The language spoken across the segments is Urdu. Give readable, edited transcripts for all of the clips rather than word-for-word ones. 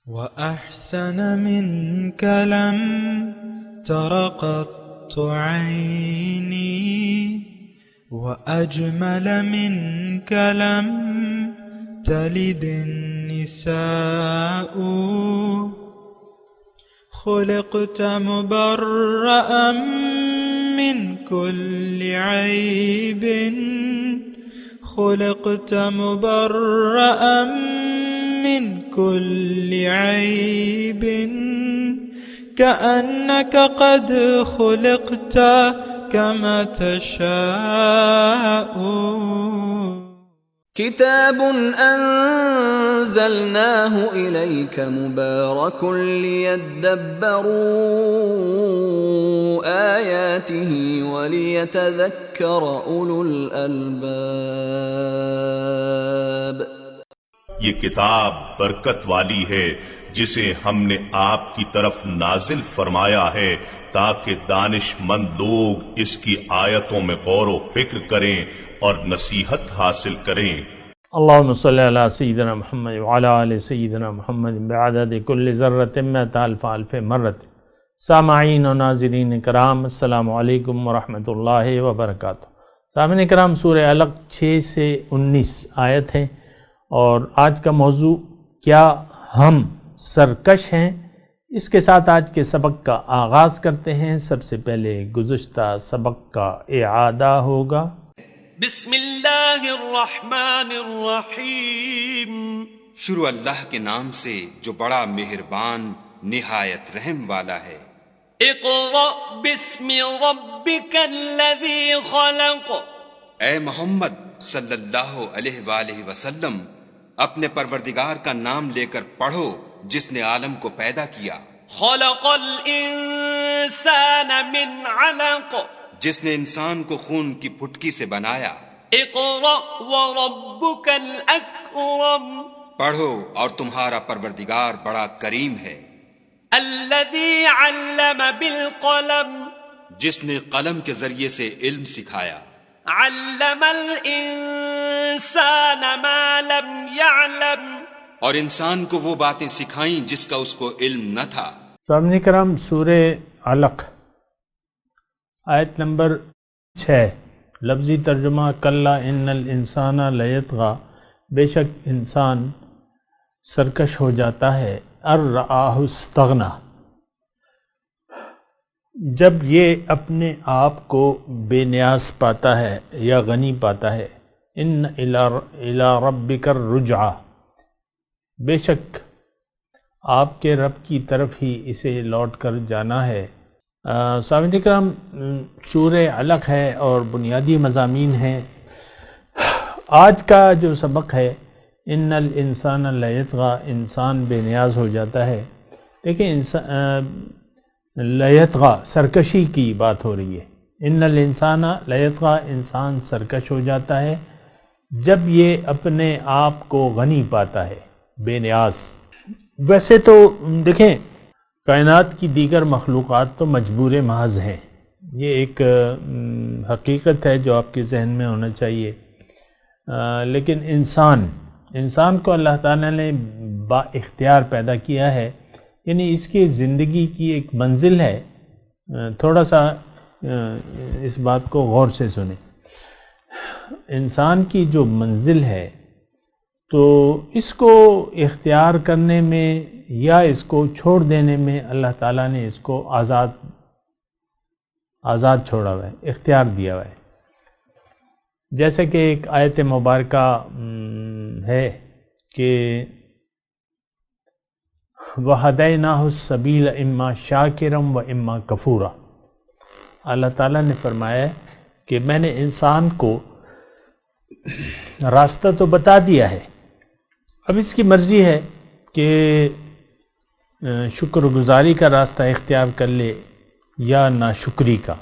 وأحسن منك لم تر قط عيني وأجمل منك لم تلد النساء خلقت مبرأ من كل عيب خلقت مبرأ من كل عيب كأنك قد خلقت كما تشاء كتاب أنزلناه إليك مبارك ليدبروا آياته وليتذكر أولو الألباب. یہ کتاب برکت والی ہے جسے ہم نے آپ کی طرف نازل فرمایا ہے تاکہ دانش مند لوگ اس کی آیتوں میں غور و فکر کریں اور نصیحت حاصل کریں. اللہم صلی علی سیدنا محمد وعلی آل سیدنا محمد بعدد کل ذرۃ مئۃ الف الف مرۃ. سامعین و ناظرین کرام، السلام علیکم ورحمۃ اللہ وبرکاتہ. سامعین کرام، سورہ علق 6 سے 19 آیت ہیں، اور آج کا موضوع کیا ہم سرکش ہیں. اس کے ساتھ آج کے سبق کا آغاز کرتے ہیں. سب سے پہلے گزشتہ سبق کا اعادہ ہوگا. بسم اللہ الرحمن الرحیم. شروع اللہ کے نام سے جو بڑا مہربان نہایت رحم والا ہے. اقرأ باسم ربک الذی خلق. اے محمد صلی اللہ علیہ وآلہ وسلم، اپنے پروردگار کا نام لے کر پڑھو جس نے عالم کو پیدا کیا. خلق الانسان من علق. جس نے انسان کو خون کی پھٹکی سے بنایا. اقرأ وربک الاکرم. پڑھو اور تمہارا پروردگار بڑا کریم ہے. الذی علم بالقلم. جس نے قلم کے ذریعے سے علم سکھایا. علم الانسان ما لم يعلم. اور انسان کو وہ باتیں سکھائیں جس کا اس کو علم نہ تھا. سامعین کرام، سورہ علق آیت نمبر 6. لفظی ترجمہ: کلا ان الانسان لیطغی. بے شک انسان سرکش ہو جاتا ہے. ارآہ استغنی. جب یہ اپنے آپ کو بے نیاز پاتا ہے یا غنی پاتا ہے. ان الی ربک الرجعی. بے شک آپ کے رب کی طرف ہی اسے لوٹ کر جانا ہے. سامعین کرام، سورہ علق ہے اور بنیادی مضامین ہیں. آج کا جو سبق ہے ان الانسان لیطغی، انسان بے نیاز ہو جاتا ہے. دیکھیں، لیطغی سرکشی کی بات ہو رہی ہے. ان الانسان لیطغی، انسان سرکش ہو جاتا ہے جب یہ اپنے آپ کو غنی پاتا ہے، بے نیاز. ویسے تو دیکھیں، کائنات کی دیگر مخلوقات تو مجبور محض ہیں. یہ ایک حقیقت ہے جو آپ کے ذہن میں ہونا چاہیے. لیکن انسان کو اللہ تعالیٰ نے با اختیار پیدا کیا ہے. یعنی اس کی زندگی کی ایک منزل ہے. تھوڑا سا اس بات کو غور سے سنیں. انسان کی جو منزل ہے تو اس کو اختیار کرنے میں یا اس کو چھوڑ دینے میں اللہ تعالیٰ نے اس کو آزاد چھوڑا ہوا ہے، اختیار دیا ہوا ہے. جیسے کہ ایک آیت مبارکہ ہے کہ وَهَدَيْنَاهُ السَّبِيلَ إِمَّا شَاكِرًا وَإِمَّا كَفُورًا. اللہ تعالیٰ نے فرمایا ہے کہ میں نے انسان کو راستہ تو بتا دیا ہے، اب اس کی مرضی ہے کہ شکر گزاری کا راستہ اختیار کر لے یا ناشکری کا.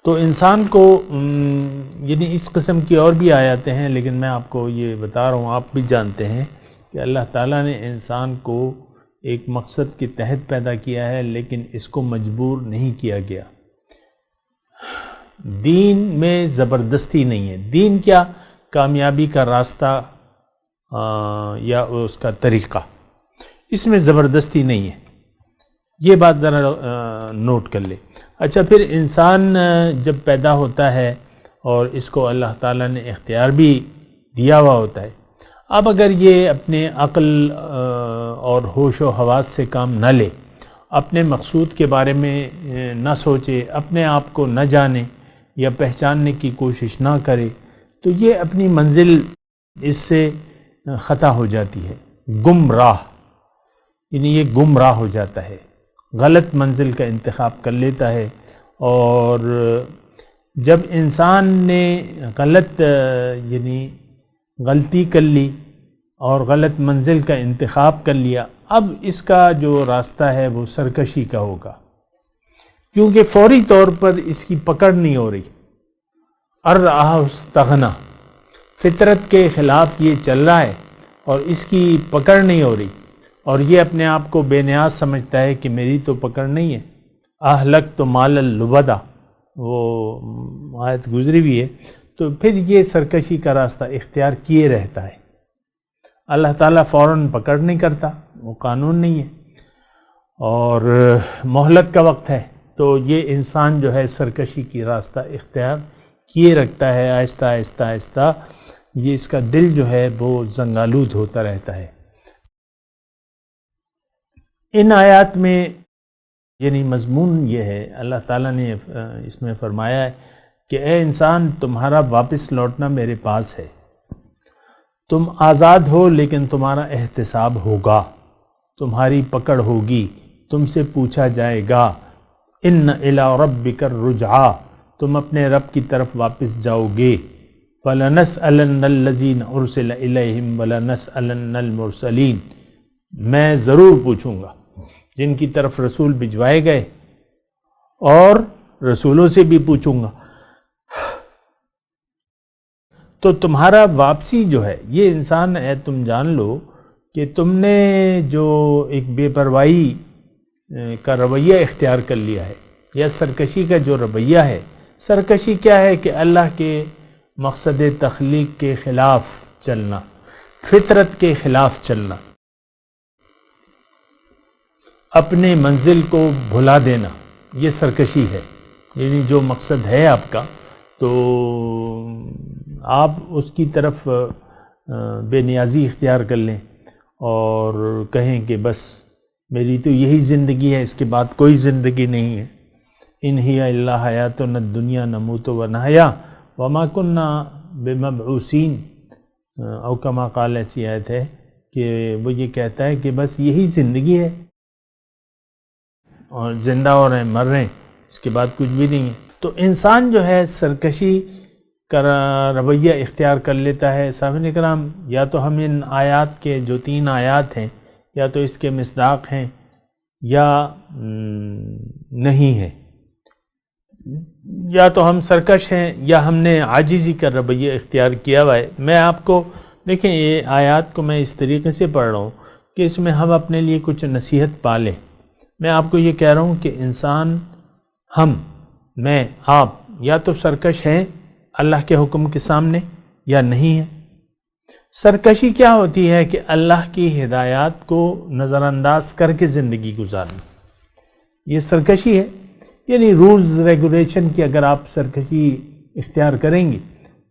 تو انسان کو یعنی اس قسم کی اور بھی آیاتیں ہیں، لیکن میں آپ کو یہ بتا رہا ہوں، آپ بھی جانتے ہیں کہ اللہ تعالیٰ نے انسان کو ایک مقصد کے تحت پیدا کیا ہے، لیکن اس کو مجبور نہیں کیا گیا. دین میں زبردستی نہیں ہے. دین کیا؟ کامیابی کا راستہ یا اس کا طریقہ، اس میں زبردستی نہیں ہے، یہ بات ذرا نوٹ کر لے۔ اچھا، پھر انسان جب پیدا ہوتا ہے اور اس کو اللہ تعالیٰ نے اختیار بھی دیا ہوا ہوتا ہے، اب اگر یہ اپنے عقل اور ہوش و حواس سے کام نہ لے، اپنے مقصود کے بارے میں نہ سوچے، اپنے آپ کو نہ جانے یا پہچاننے کی کوشش نہ کرے، تو یہ اپنی منزل اس سے خطا ہو جاتی ہے، گمراہ، یعنی یہ گمراہ ہو جاتا ہے، غلط منزل کا انتخاب کر لیتا ہے۔ اور جب انسان نے غلطی کر لی اور غلط منزل کا انتخاب کر لیا، اب اس کا جو راستہ ہے وہ سرکشی کا ہوگا، کیونکہ فوری طور پر اس کی پکڑ نہیں ہو رہی، استغنا، فطرت کے خلاف یہ چل رہا ہے اور اس کی پکڑ نہیں ہو رہی، اور یہ اپنے آپ کو بے نیاز سمجھتا ہے کہ میری تو پکڑ نہیں ہے، اہلک تو مال اللبدہ، وہ آیت گزری بھی ہے، تو پھر یہ سرکشی کا راستہ اختیار کیے رہتا ہے۔ اللہ تعالیٰ فوراً پکڑ نہیں کرتا، وہ قانون نہیں ہے، اور مہلت کا وقت ہے، تو یہ انسان جو ہے سرکشی کی راستہ اختیار کیے رکھتا ہے، آہستہ آہستہ آہستہ یہ اس کا دل جو ہے وہ زنگالود ہوتا رہتا ہے۔ ان آیات میں یعنی مضمون یہ ہے، اللہ تعالیٰ نے اس میں فرمایا ہے کہ اے انسان، تمہارا واپس لوٹنا میرے پاس ہے، تم آزاد ہو لیکن تمہارا احتساب ہوگا، تمہاری پکڑ ہوگی، تم سے پوچھا جائے گا، ان الی ربک الرجعی، تم اپنے رب کی طرف واپس جاؤ گے، فلنسألن الذین ارسل الیہم ولنسألن المرسلین، میں ضرور پوچھوں گا جن کی طرف رسول بھجوائے گئے، اور رسولوں سے بھی پوچھوں گا۔ تو تمہارا واپسی جو ہے، یہ انسان ہے، تم جان لو کہ تم نے جو ایک بے پرواہی کا رویہ اختیار کر لیا ہے، یا سرکشی کا جو رویہ ہے، سرکشی کیا ہے کہ اللہ کے مقصد تخلیق کے خلاف چلنا، فطرت کے خلاف چلنا، اپنے منزل کو بھلا دینا، یہ سرکشی ہے۔ یعنی جو مقصد ہے آپ کا، تو آپ اس کی طرف بے نیازی اختیار کر لیں اور کہیں کہ بس میری تو یہی زندگی ہے، اس کے بعد کوئی زندگی نہیں ہے، ان ہی الا حیاتنا الدنیا نموت و نحیا وما کننا بمبعوثین، او کما قال، ایسی آیت ہے کہ وہ یہ کہتا ہے کہ بس یہی زندگی ہے، اور زندہ ہو رہے ہیں، مر رہے ہیں، اس کے بعد کچھ بھی نہیں ہے۔ تو انسان جو ہے سرکشی کا رویہ اختیار کر لیتا ہے۔ سامعین کرام، یا تو ہم ان آیات کے جو 3 آیات ہیں، یا تو اس کے مصداق ہیں یا نہیں ہیں، یا تو ہم سرکش ہیں یا ہم نے عاجزی کا رویہ اختیار کیا ہوا ہے۔ میں آپ کو دیکھیں، یہ آیات کو میں اس طریقے سے پڑھ رہا ہوں کہ اس میں ہم اپنے لیے کچھ نصیحت پالیں۔ میں آپ کو یہ کہہ رہا ہوں کہ انسان، ہم، میں، آپ، یا تو سرکش ہیں اللہ کے حکم کے سامنے یا نہیں ہے۔ سرکشی کیا ہوتی ہے کہ اللہ کی ہدایات کو نظر انداز کر کے زندگی گزارنا، یہ سرکشی ہے۔ یعنی رولز ریگولیشن کی اگر آپ سرکشی اختیار کریں گے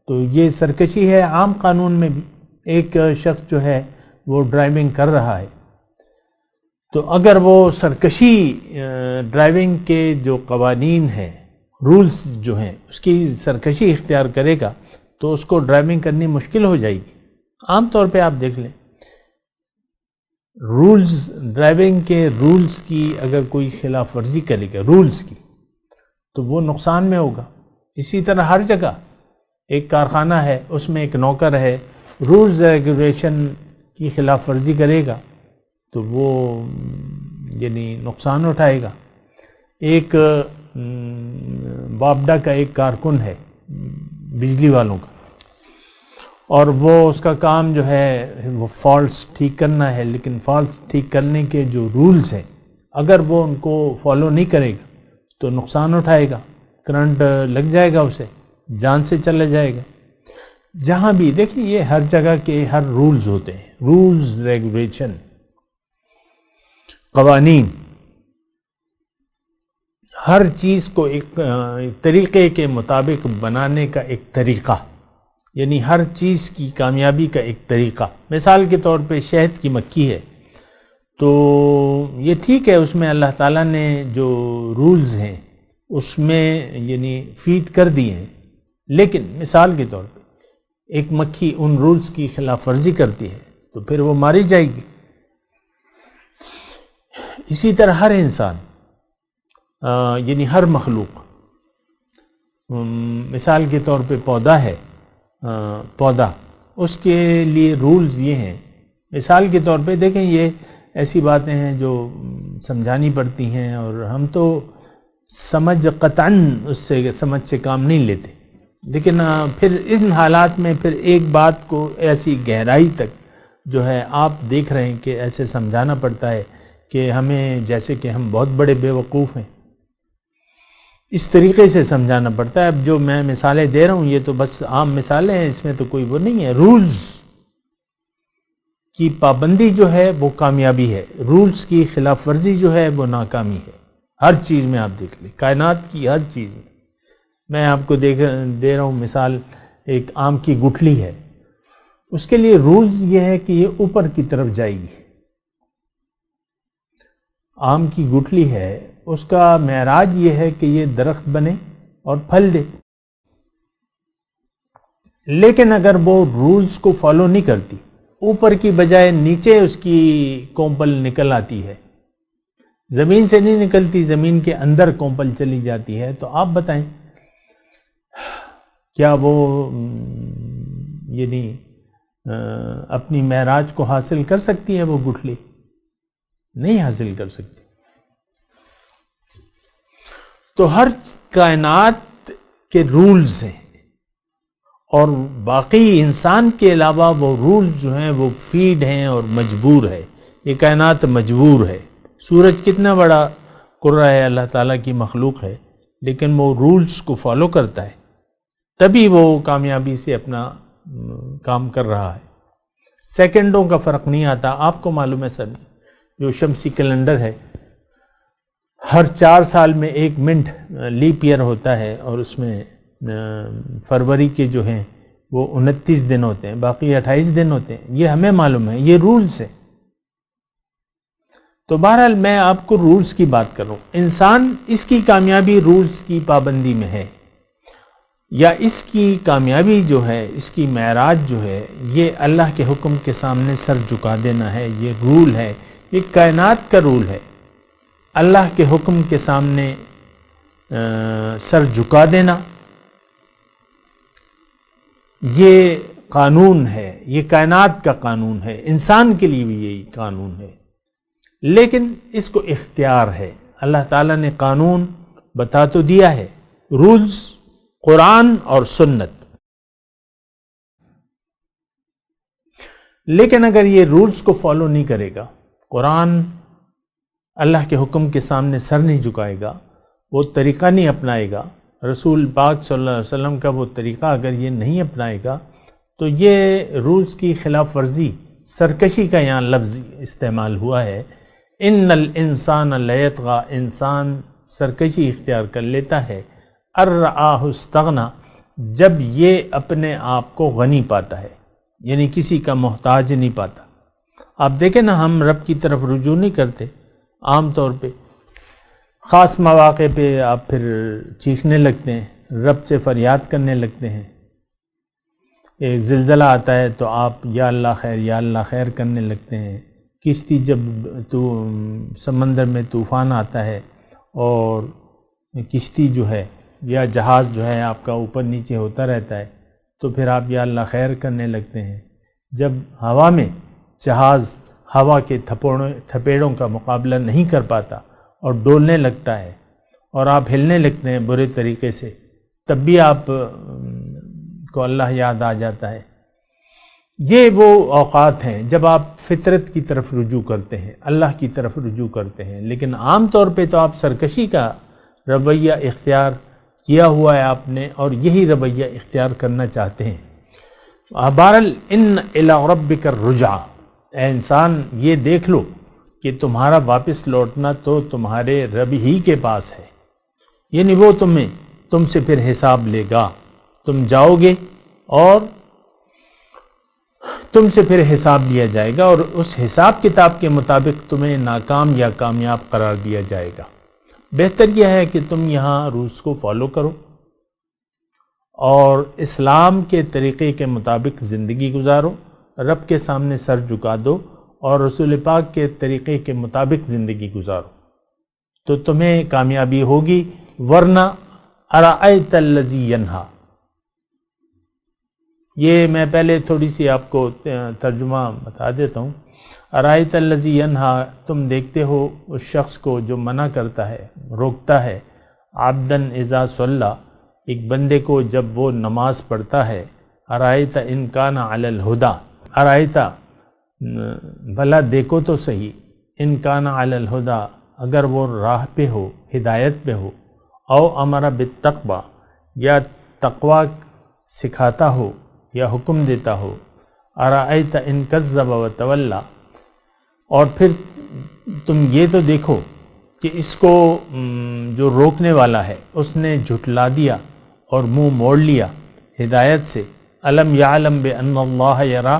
تو یہ سرکشی ہے۔ عام قانون میں بھی ایک شخص جو ہے وہ ڈرائیونگ کر رہا ہے، تو اگر وہ سرکشی ڈرائیونگ کے جو قوانین ہیں، رولز جو ہیں، اس کی سرکشی اختیار کرے گا تو اس کو ڈرائیونگ کرنی مشکل ہو جائے گی۔ عام طور پہ آپ دیکھ لیں، رولز، ڈرائیونگ کے رولز کی اگر کوئی خلاف ورزی کرے گا رولز کی، تو وہ نقصان میں ہوگا۔ اسی طرح ہر جگہ ایک کارخانہ ہے، اس میں ایک نوکر ہے، رولز ریگولیشن کی خلاف ورزی کرے گا تو وہ یعنی نقصان اٹھائے گا۔ ایک بابڈا کا ایک کارکن ہے بجلی والوں کا، اور وہ اس کا کام جو ہے وہ فالٹس ٹھیک کرنا ہے، لیکن فالٹس ٹھیک کرنے کے جو رولز ہیں اگر وہ ان کو فالو نہیں کرے گا تو نقصان اٹھائے گا، کرنٹ لگ جائے گا، اسے جان سے چلا جائے گا۔ جہاں بھی دیکھیں یہ ہر جگہ کے ہر رولز ہوتے ہیں، رولز ریگولیشن، قوانین، ہر چیز کو ایک طریقے کے مطابق بنانے کا ایک طریقہ، یعنی ہر چیز کی کامیابی کا ایک طریقہ۔ مثال کے طور پہ شہد کی مکھی ہے تو یہ ٹھیک ہے، اس میں اللہ تعالیٰ نے جو رولز ہیں اس میں یعنی فیڈ کر دیے ہیں، لیکن مثال کے طور پہ ایک مکھی ان رولز کی خلاف ورزی کرتی ہے تو پھر وہ ماری جائے گی۔ اسی طرح ہر انسان یعنی ہر مخلوق، مثال کے طور پہ پودا ہے، پودا، اس کے لیے رولز یہ ہیں۔ مثال کے طور پہ دیکھیں یہ ایسی باتیں ہیں جو سمجھانی پڑتی ہیں اور ہم تو سمجھ قطعاً اس سے سمجھ سے کام نہیں لیتے، لیکن پھر ان حالات میں پھر ایک بات کو ایسی گہرائی تک جو ہے آپ دیکھ رہے ہیں کہ ایسے سمجھانا پڑتا ہے کہ ہمیں جیسے کہ ہم بہت بڑے بے وقوف ہیں، اس طریقے سے سمجھانا پڑتا ہے۔ اب جو میں مثالیں دے رہا ہوں یہ تو بس عام مثالیں ہیں، اس میں تو کوئی وہ نہیں ہے۔ رولز کی پابندی جو ہے وہ کامیابی ہے، رولز کی خلاف ورزی جو ہے وہ ناکامی ہے۔ ہر چیز میں آپ دیکھ لیں، کائنات کی ہر چیز میں آپ کو دے رہا ہوں مثال، ایک آم کی گٹھلی ہے، اس کے لیے رولز یہ ہے کہ یہ اوپر کی طرف جائے گی۔ آم کی گٹھلی ہے، اس کا معراج یہ ہے کہ یہ درخت بنے اور پھل دے، لیکن اگر وہ رولز کو فالو نہیں کرتی، اوپر کی بجائے نیچے اس کی کومپل نکل آتی ہے، زمین سے نہیں نکلتی، زمین کے اندر کومپل چلی جاتی ہے، تو آپ بتائیں کیا وہ یعنی اپنی معراج کو حاصل کر سکتی ہے؟ وہ گٹھلی نہیں حاصل کر سکتی۔ تو ہر کائنات کے رولز ہیں اور باقی انسان کے علاوہ وہ رولز جو ہیں وہ فیڈ ہیں اور مجبور ہے، یہ کائنات مجبور ہے۔ سورج کتنا بڑا قرہ ہے، اللہ تعالیٰ کی مخلوق ہے، لیکن وہ رولز کو فالو کرتا ہے، تبھی وہ کامیابی سے اپنا کام کر رہا ہے۔ سیکنڈوں کا فرق نہیں آتا، آپ کو معلوم ہے سب، جو شمسی کیلنڈر ہے ہر 4 سال میں 1 منٹ لیپ ایئر ہوتا ہے اور اس میں فروری کے جو ہیں وہ 29 دن ہوتے ہیں، باقی 28 دن ہوتے ہیں، یہ ہمیں معلوم ہے، یہ رولز ہیں۔ تو بہرحال میں آپ کو رولز کی بات کر رہا ہوں۔ انسان اس کی کامیابی رولز کی پابندی میں ہے، یا اس کی کامیابی جو ہے، اس کی معراج جو ہے، یہ اللہ کے حکم کے سامنے سر جھکا دینا ہے، یہ رول ہے، یہ کائنات کا رول ہے۔ اللہ کے حکم کے سامنے سر جھکا دینا یہ قانون ہے، یہ کائنات کا قانون ہے، انسان کے لیے بھی یہی قانون ہے، لیکن اس کو اختیار ہے۔ اللہ تعالیٰ نے قانون بتا تو دیا ہے، رولز قرآن اور سنت، لیکن اگر یہ رولز کو فالو نہیں کرے گا، قرآن اللہ کے حکم کے سامنے سر نہیں جھکائے گا، وہ طریقہ نہیں اپنائے گا، رسول پاک صلی اللہ علیہ وسلم کا وہ طریقہ اگر یہ نہیں اپنائے گا، تو یہ رولز کی خلاف ورزی، سرکشی کا یہاں لفظ استعمال ہوا ہے، ان الانسان لیطغی، انسان سرکشی اختیار کر لیتا ہے، ارآہ استغنی، جب یہ اپنے آپ کو غنی پاتا ہے، یعنی کسی کا محتاج نہیں پاتا۔ آپ دیکھیں نا، ہم رب کی طرف رجوع نہیں کرتے عام طور پہ، خاص مواقع پہ آپ پھر چیخنے لگتے ہیں، رب سے فریاد کرنے لگتے ہیں۔ ایک زلزلہ آتا ہے تو آپ یا اللہ خیر یا اللہ خیر کرنے لگتے ہیں۔ کشتی جب سمندر میں طوفان آتا ہے اور کشتی جو ہے یا جہاز جو ہے آپ کا اوپر نیچے ہوتا رہتا ہے تو پھر آپ یا اللہ خیر کرنے لگتے ہیں۔ جب ہوا میں جہاز ہوا کے تھپیڑوں کا مقابلہ نہیں کر پاتا اور ڈولنے لگتا ہے اور آپ ہلنے لگتے ہیں برے طریقے سے، تب بھی آپ کو اللہ یاد آ جاتا ہے۔ یہ وہ اوقات ہیں جب آپ فطرت کی طرف رجوع کرتے ہیں، اللہ کی طرف رجوع کرتے ہیں، لیکن عام طور پہ تو آپ سرکشی کا رویہ اختیار کیا ہوا ہے آپ نے، اور یہی رویہ اختیار کرنا چاہتے ہیں۔ بہرحال ان الی ربک الرجع، اے انسان یہ دیکھ لو کہ تمہارا واپس لوٹنا تو تمہارے رب ہی کے پاس ہے، یعنی وہ تم سے پھر حساب لے گا، تم جاؤ گے اور تم سے پھر حساب لیا جائے گا، اور اس حساب کتاب کے مطابق تمہیں ناکام یا کامیاب قرار دیا جائے گا۔ بہتر یہ ہے کہ تم یہاں رولز کو فالو کرو اور اسلام کے طریقے کے مطابق زندگی گزارو، رب کے سامنے سر جھکا دو اور رسول پاک کے طریقے کے مطابق زندگی گزارو تو تمہیں کامیابی ہوگی، ورنہ ارأیت الذی ینہا، یہ میں پہلے تھوڑی سی آپ کو ترجمہ بتا دیتا ہوں۔ ارأیت الذی ینہا، تم دیکھتے ہو اس شخص کو جو منع کرتا ہے، روکتا ہے، عبداً اذا صلی، ایک بندے کو جب وہ نماز پڑھتا ہے، ارأیت ان کان علی الہدی، ارأیت بھلا دیکھو تو صحیح، ان کان علی الہدی، اگر وہ راہ پہ ہو، ہدایت پہ ہو، او امر بالتقوی، یا تقوی سکھاتا ہو یا حکم دیتا ہو، ارأیت ان کذب وتولی، اور پھر تم یہ تو دیکھو کہ اس کو جو روکنے والا ہے اس نے جھٹلا دیا اور منہ موڑ لیا ہدایت سے، الم یعلم بان اللہ یری،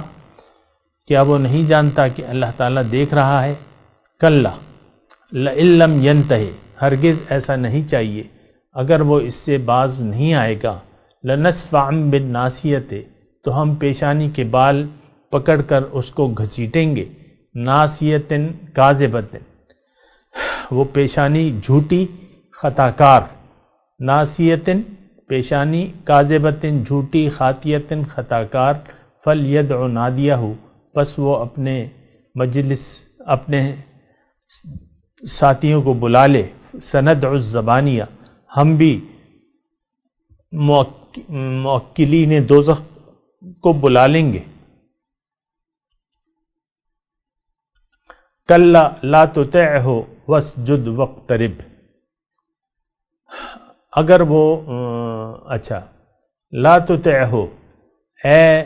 کیا وہ نہیں جانتا کہ اللہ تعالیٰ دیکھ رہا ہے؟ کلا لئن لم ینتہی، ہرگز ایسا نہیں چاہیے، اگر وہ اس سے باز نہیں آئے گا، لنصفعا بالناصیۃ، تو ہم پیشانی کے بال پکڑ کر اس کو گھسیٹیں گے، ناصیۃ کاذبۃ، وہ پیشانی جھوٹی خطا کار، ناصیۃ پیشانی، کاذبۃ جھوٹی، خاطیۃ خطا کار، فلیدع نادیہ، پس وہ اپنے مجلس، اپنے ساتھیوں کو بلا لے، سندع الزبانیہ، ہم بھی موکلین دوزخ کو بلا لیں گے، کلا لا تطعہ واسجد واقترب، اگر وہ اچھا لا تطعہ، اے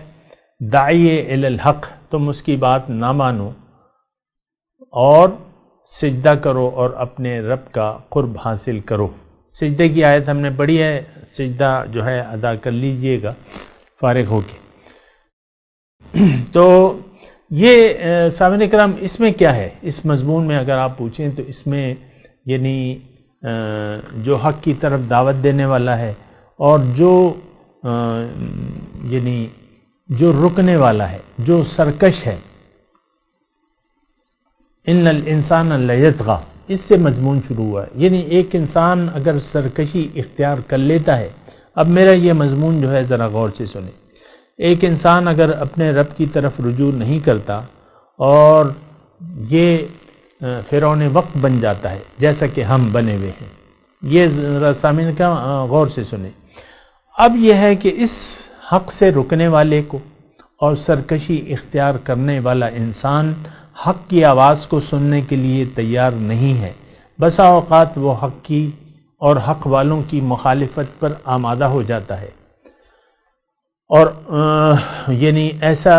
داعی الی الحق، تم اس کی بات نہ مانو اور سجدہ کرو اور اپنے رب کا قرب حاصل کرو۔ سجدے کی آیت ہم نے پڑھی ہے، سجدہ جو ہے ادا کر لیجئے گا فارغ ہو کے۔ تو یہ سامعین کرام اس میں کیا ہے، اس مضمون میں اگر آپ پوچھیں تو اس میں یعنی جو حق کی طرف دعوت دینے والا ہے اور جو یعنی جو رکنے والا ہے، جو سرکش ہے، ان الانسان لیطغی، اس سے مضمون شروع ہوا ہے، یعنی ایک انسان اگر سرکشی اختیار کر لیتا ہے۔ اب میرا یہ مضمون جو ہے ذرا غور سے سنیں، ایک انسان اگر اپنے رب کی طرف رجوع نہیں کرتا اور یہ فرعون وقت بن جاتا ہے جیسا کہ ہم بنے ہوئے ہیں، یہ ذرا سامعین کا غور سے سنیں۔ اب یہ ہے کہ اس حق سے رکنے والے کو اور سرکشی اختیار کرنے والا انسان حق کی آواز کو سننے کے لیے تیار نہیں ہے، بسا اوقات وہ حق کی اور حق والوں کی مخالفت پر آمادہ ہو جاتا ہے، اور یعنی ایسا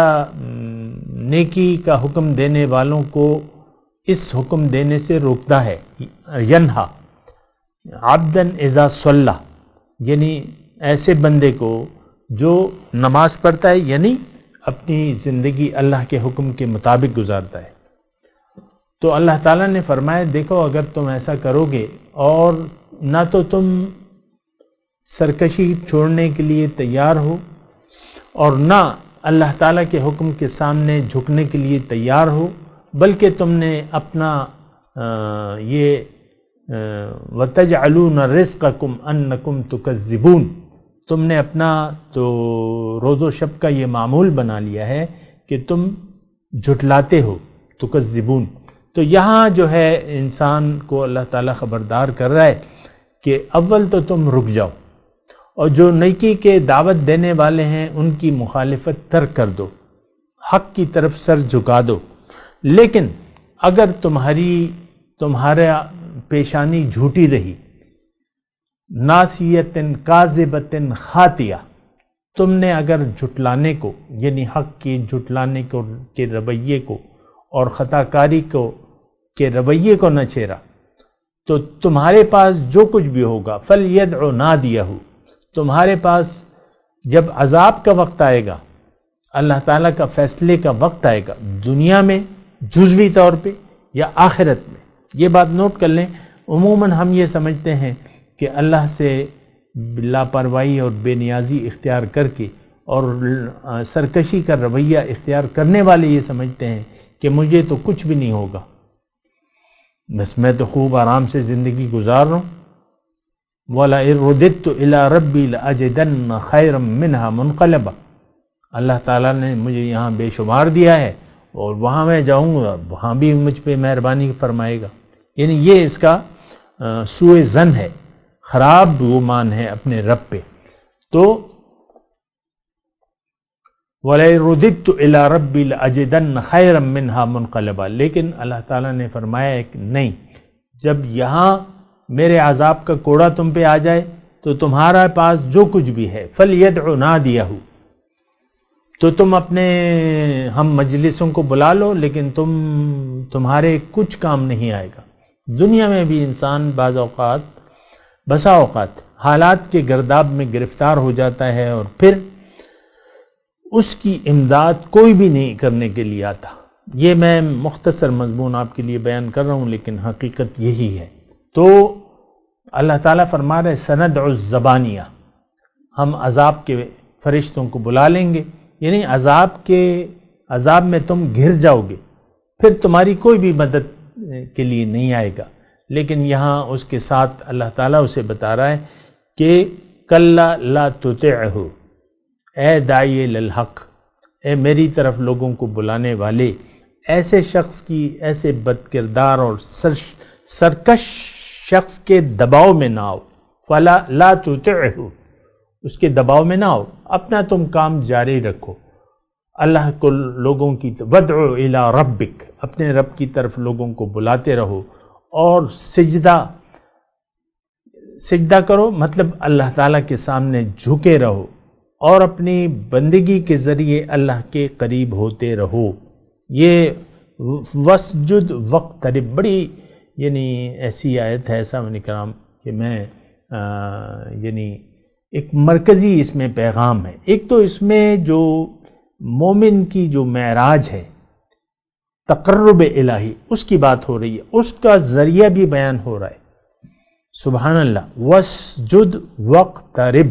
نیکی کا حکم دینے والوں کو اس حکم دینے سے روکتا ہے، ینہا عبداً اذا صلی، یعنی ایسے بندے کو جو نماز پڑھتا ہے، یعنی اپنی زندگی اللہ کے حکم کے مطابق گزارتا ہے۔ تو اللہ تعالیٰ نے فرمایا دیکھو اگر تم ایسا کرو گے اور نہ تو تم سرکشی چھوڑنے کے لیے تیار ہو اور نہ اللہ تعالیٰ کے حکم کے سامنے جھکنے کے لیے تیار ہو، بلکہ تم نے اپنا یہ وَتَجْعَلُونَ رِزْقَكُمْ أَنَّكُمْ تُكَذِّبُونَ، تم نے اپنا تو روز و شب کا یہ معمول بنا لیا ہے کہ تم جھٹلاتے ہو، تُكَذِّبُونَ۔ تو یہاں جو ہے انسان کو اللہ تعالیٰ خبردار کر رہا ہے کہ اول تو تم رک جاؤ اور جو نیکی کے دعوت دینے والے ہیں ان کی مخالفت ترک کر دو، حق کی طرف سر جھکا دو، لیکن اگر تمہارا پیشانی جھوٹی رہی، ناسیت کاذبت خاطیہ، تم نے اگر جھٹلانے کو یعنی حق کی جھٹلانے کو کے رویے کو اور خطا کاری کو کے رویے کو نہ چھیڑا تو تمہارے پاس جو کچھ بھی ہوگا فَلْيَدْعُ نَادِيَهُ، تمہارے پاس جب عذاب کا وقت آئے گا، اللہ تعالیٰ کا فیصلے کا وقت آئے گا، دنیا میں جزوی طور پہ یا آخرت میں، یہ بات نوٹ کر لیں۔ عموماً ہم یہ سمجھتے ہیں کہ اللہ سے لاپرواہی اور بے نیازی اختیار کر کے اور سرکشی کا رویہ اختیار کرنے والے یہ سمجھتے ہیں کہ مجھے تو کچھ بھی نہیں ہوگا، بس میں تو خوب آرام سے زندگی گزار رہا ہوں۔ وَلَئِن رُدِدتُّ إِلَىٰ رَبِّي لَأَجِدَنَّ خَيْرًا مِّنْهَا مُنْقَلَبًا، اللہ تعالیٰ نے مجھے یہاں بے شمار دیا ہے اور وہاں میں جاؤں گا، وہاں بھی مجھ پہ مہربانی فرمائے گا۔ یعنی یہ اس کا سوء ظن ہے، خراب گمان ہے اپنے رب پہ۔ تو وَلَئِن رُدِدتُّ إِلَىٰ رَبِّي لَأَجِدَنَّ خَيْرًا مِّنْهَا مُنْقَلَبًا، لیکن اللہ تعالیٰ نے فرمایا ہے کہ نہیں، جب یہاں میرے عذاب کا کوڑا تم پہ آ جائے تو تمہارا پاس جو کچھ بھی ہے فَلْيَدْعُ نَادِيَهُ، تو تم اپنے ہم مجلسوں کو بلا لو، لیکن تمہارے کچھ کام نہیں آئے گا۔ دنیا میں بھی انسان بسا اوقات حالات کے گرداب میں گرفتار ہو جاتا ہے اور پھر اس کی امداد کوئی بھی نہیں کرنے کے لیے آتا۔ یہ میں مختصر مضمون آپ کے لیے بیان کر رہا ہوں، لیکن حقیقت یہی ہے۔ تو اللہ تعالیٰ فرما رہے سندع الزبانیہ، ہم عذاب کے فرشتوں کو بلا لیں گے، یعنی عذاب میں تم گھر جاؤ گے، پھر تمہاری کوئی بھی مدد کے لیے نہیں آئے گا۔ لیکن یہاں اس کے ساتھ اللہ تعالیٰ اسے بتا رہا ہے کہ کلا لا تطعہ، اے داعی للحق، اے میری طرف لوگوں کو بلانے والے، ایسے شخص کی، ایسے بد کردار اور سرکش شخص کے دباؤ میں نہ آؤ، فلا لا تطعہ، اس کے دباؤ میں نہ آؤ، اپنا تم کام جاری رکھو، اللہ کو لوگوں کی وَدْعُ إِلَىٰ رَبِّكَ، اپنے رب کی طرف لوگوں کو بلاتے رہو، اور سجدہ کرو، مطلب اللہ تعالیٰ کے سامنے جھکے رہو اور اپنی بندگی کے ذریعے اللہ کے قریب ہوتے رہو۔ یہ وسجد وقترب بڑی یعنی ایسی آیت ہے سامعین کرام کہ میں یعنی ایک مرکزی اس میں پیغام ہے۔ ایک تو اس میں جو مومن کی جو معراج ہے، تقرب الہی، اس کی بات ہو رہی ہے، اس کا ذریعہ بھی بیان ہو رہا ہے۔ سبحان اللہ، وسجد وقترب،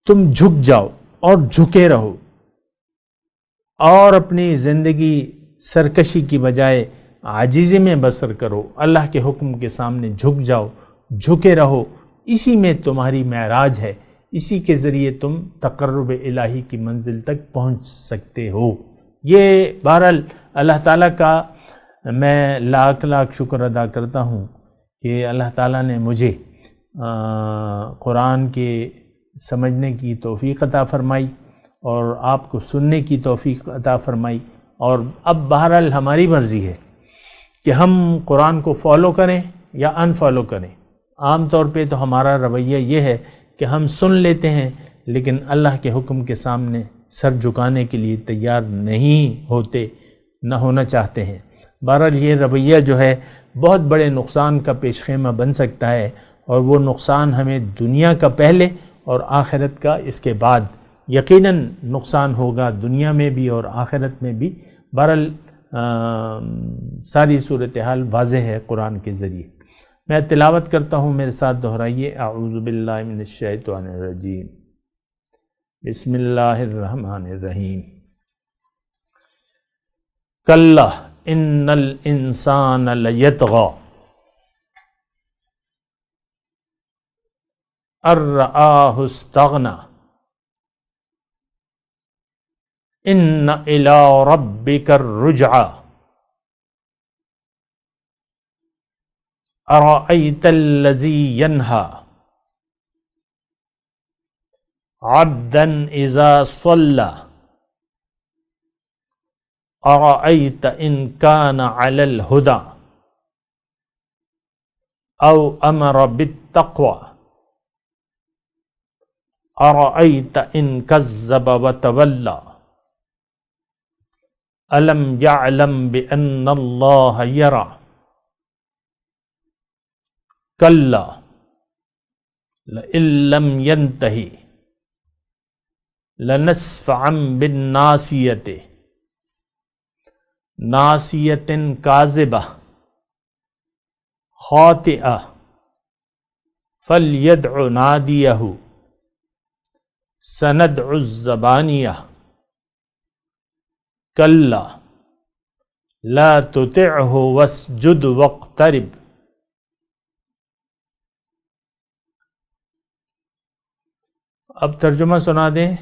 تم جھک جاؤ اور جھکے رہو، اور اپنی زندگی سرکشی کی بجائے عاجزی میں بسر کرو، اللہ کے حکم کے سامنے جھک جاؤ، جھکے رہو، اسی میں تمہاری معراج ہے، اسی کے ذریعے تم تقرب الہی کی منزل تک پہنچ سکتے ہو۔ یہ بہرحال اللہ تعالیٰ کا میں لاکھ لاکھ شکر ادا کرتا ہوں کہ اللہ تعالیٰ نے مجھے قرآن کے سمجھنے کی توفیق عطا فرمائی اور آپ کو سننے کی توفیق عطا فرمائی، اور اب بہرحال ہماری مرضی ہے کہ ہم قرآن کو فالو کریں یا ان فالو کریں۔ عام طور پہ تو ہمارا رویہ یہ ہے کہ ہم سن لیتے ہیں لیکن اللہ کے حکم کے سامنے سر جھکانے کے لیے تیار نہیں ہوتے، نہ ہونا چاہتے ہیں۔ بہرحال یہ رویہ جو ہے بہت بڑے نقصان کا پیش خیمہ بن سکتا ہے، اور وہ نقصان ہمیں دنیا کا پہلے اور آخرت کا اس کے بعد یقیناً نقصان ہوگا، دنیا میں بھی اور آخرت میں بھی۔ بہرحال ساری صورتحال واضح ہے قرآن کے ذریعے۔ میں تلاوت کرتا ہوں، میرے ساتھ دہرائیے۔ اعوذ باللہ من الشیطان الرجیم، بسم اللہ الرحمن الرحیم۔ کلا ان الانسان لیطغی ان رآہ استغنی ان الی ربک الرجعی ارأیت الذی ینہی عبدا اذا صلی ارأیت ان کان علی الہدی او امر بالتقوی ارأیت ان کذب وتولی الم یعلم بان اللہ یری کلا لئن لم ینتہ لنسفعا بالناصیۃ ناصیۃ کاذبہ خاطئہ فلیدع نادیہ سندع الزبانیہ کلا لا تطعہ واسجد واقترب. اب ترجمہ سنا دیں.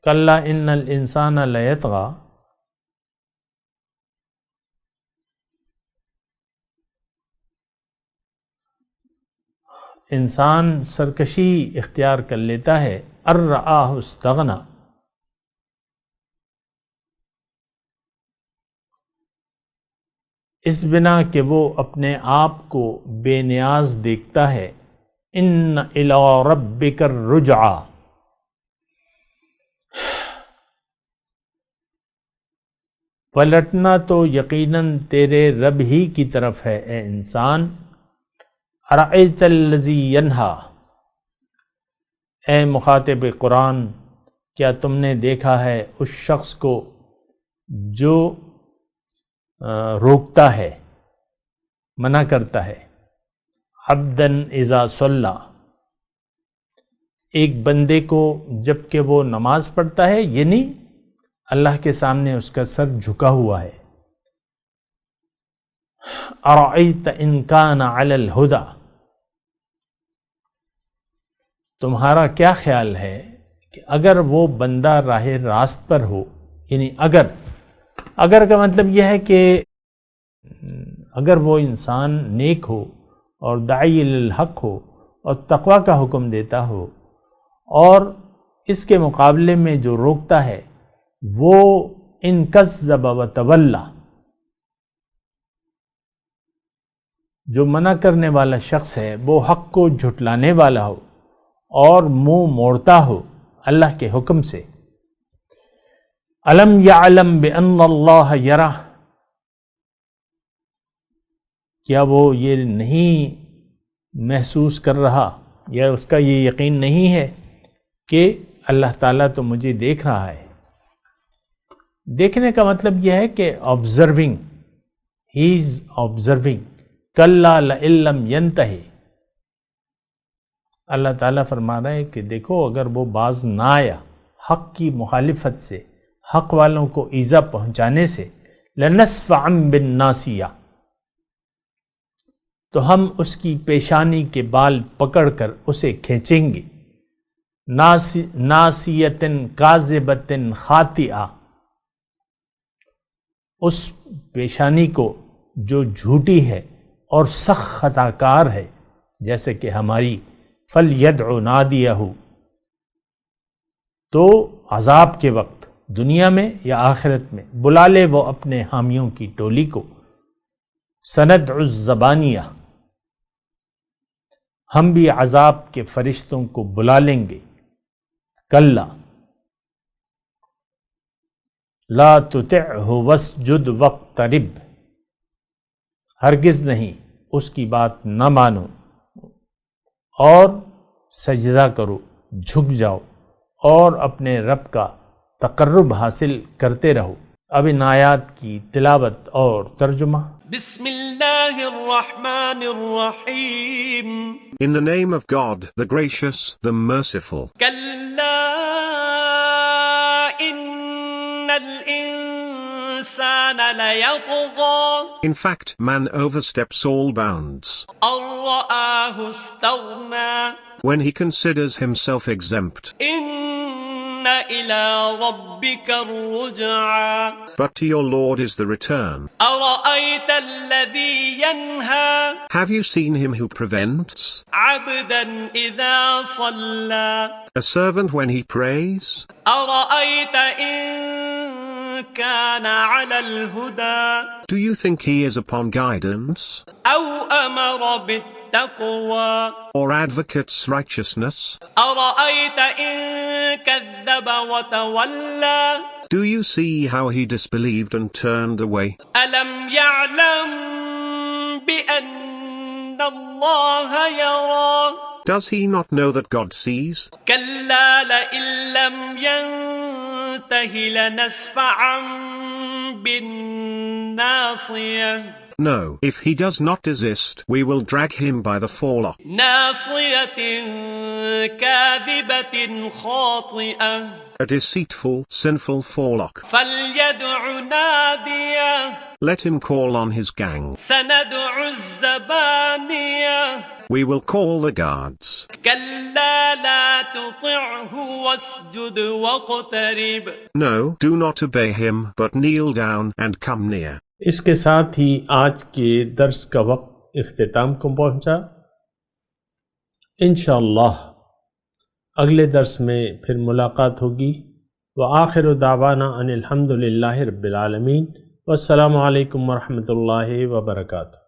کلا ان الانسان لیطغی، انسان سرکشی اختیار کر لیتا ہے. ان رآہ استغنی، اس بنا کہ وہ اپنے آپ کو بے نیاز دیکھتا ہے. ان الی ربک الرجعی، پلٹنا تو یقیناً تیرے رب ہی کی طرف ہے اے انسان. ارأیت الذی ینہی، اے مخاطب قرآن کیا تم نے دیکھا ہے اس شخص کو جو روکتا ہے، منع کرتا ہے. عبدا اذا صلی، ایک بندے کو جب کہ وہ نماز پڑھتا ہے، یعنی اللہ کے سامنے اس کا سر جھکا ہوا ہے. ارأیت ان کان علی الہدی، تمہارا کیا خیال ہے کہ اگر وہ بندہ راہ راست پر ہو، یعنی اگر کا مطلب یہ ہے کہ اگر وہ انسان نیک ہو اور داعی الحق ہو اور تقوی کا حکم دیتا ہو، اور اس کے مقابلے میں جو روکتا ہے وہ ان کذب وتولی، جو منع کرنے والا شخص ہے وہ حق کو جھٹلانے والا ہو اور منہ موڑتا ہو اللہ کے حکم سے. الم یعلم بان اللہ یری، کیا وہ یہ نہیں محسوس کر رہا یا اس کا یہ یقین نہیں ہے کہ اللہ تعالیٰ تو مجھے دیکھ رہا ہے. دیکھنے کا مطلب یہ ہے کہ آبزرونگ، ہی از آبزرونگ. کلا لئن لم ینتہی، اللہ تعالیٰ فرما رہا ہے کہ دیکھو اگر وہ باز نہ آیا حق کی مخالفت سے، حق والوں کو ایذا پہنچانے سے، لنسفعا بالناصیہ، تو ہم اس کی پیشانی کے بال پکڑ کر اسے کھینچیں گے. ناصیۃ کاذبۃ خاطئہ، اس پیشانی کو جو جھوٹی ہے اور سخت خطا کار ہے جیسے کہ ہماری. فلیدع نادیہ، تو عذاب کے وقت دنیا میں یا آخرت میں بلا لے وہ اپنے حامیوں کی ٹولی کو. سندع الزبانیہ، ہم بھی عذاب کے فرشتوں کو بلا لیں گے. کلا لا تطعہ واسجد واقترب، ہرگز نہیں اس کی بات نہ مانو اور سجدہ کرو، جھک جاؤ اور اپنے رب کا تقرب حاصل کرتے رہو. اب ان آیات کی تلاوت اور ترجمہ. بسم اللہ الرحمن الرحیم. In the name of God, the gracious, the merciful. کلا ان الانسان لیطغی. In fact, man oversteps all bounds in رآہ استغنی. when he considers himself exempt. ان الی ربک الرجعی. But to your Lord is the return. ارأیت الذی ینہی. Have you seen him who prevents? عبدا اذا صلی. A servant when he prays? ارأیت ان کان علی Alhuda. Do you think he is upon guidance? او امر بالتقوی التقوى or advocates righteousness? أرأيت إن كذب وتولى Do you see how he disbelieved and turned away? ألم يعلم بأن الله يرى Does he not know that God sees? كلا لئن لم ينته لنسفعا بالناصية No, if he does not desist, we will drag him by the forelock. ناصية كاذبة خاطئة A deceitful, sinful forelock. فليدع Nadia Let him call on his gang. سندع الزبانية We will call the guards. كلا لا تطعه واسجد واقترب No, do not obey him, but kneel down and come near. اس کے ساتھ ہی آج کے درس کا وقت اختتام کو پہنچا۔ انشاءاللہ اگلے درس میں پھر ملاقات ہوگی۔ وآخر دعوانا ان الحمد للہ رب العالمین، والسلام علیکم ورحمۃ اللہ وبرکاتہ۔